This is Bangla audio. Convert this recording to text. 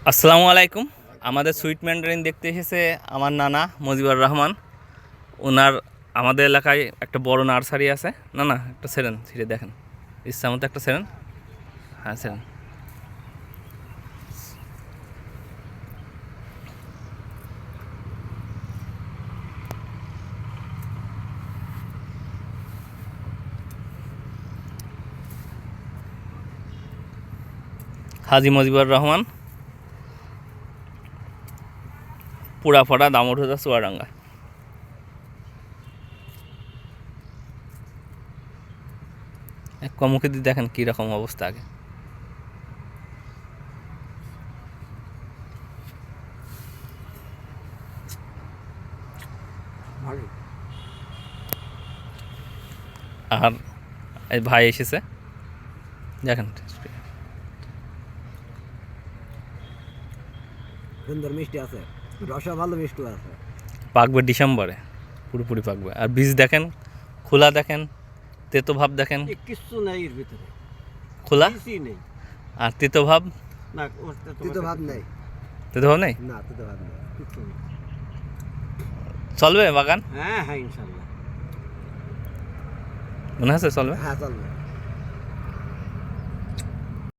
আসসালামু আলাইকুম। আমাদের সুইট ম্যান্ডারিন দেখতে এসেছে আমার নানা মজিবুর রহমান। ওনার আমাদের এলাকায় একটা বড় নার্সারি আছে। না না, একটা সেরেন ছিঁড়ে দেখেন, ইচ্ছা মতো একটা সেরেন। হ্যাঁ, সেরেন। হাজি মজিবুর রহমান, পুরাফড়া, দামোদর, চুয়াডাঙ্গা। এক কমুখে দিয়ে দেখেন কীরকম অবস্থা আগে। আর এই ভাই এসেছে, দেখেন। সুন্দর মিষ্টি আছে, রসা ভালো, মিষ্টি আছে। পাকবে ডিসেম্বরে, পুরোপুরি পাকবে। আর বীজ দেখেন, খোলা দেখেন, তেতো ভাব দেখেন। কিচ্ছু নেই এর ভিতরে, খোলা কিছুই নেই। আর তেতো ভাব, না তেতো ভাব নেই, তেতো ভাব নেই। না তেতো ভাব নেই, কিচ্ছু নেই। চলবে বাগান? হ্যাঁ হ্যাঁ, ইনশাল্লাহ মনে হচ্ছে চলবে। হ্যাঁ চলবে।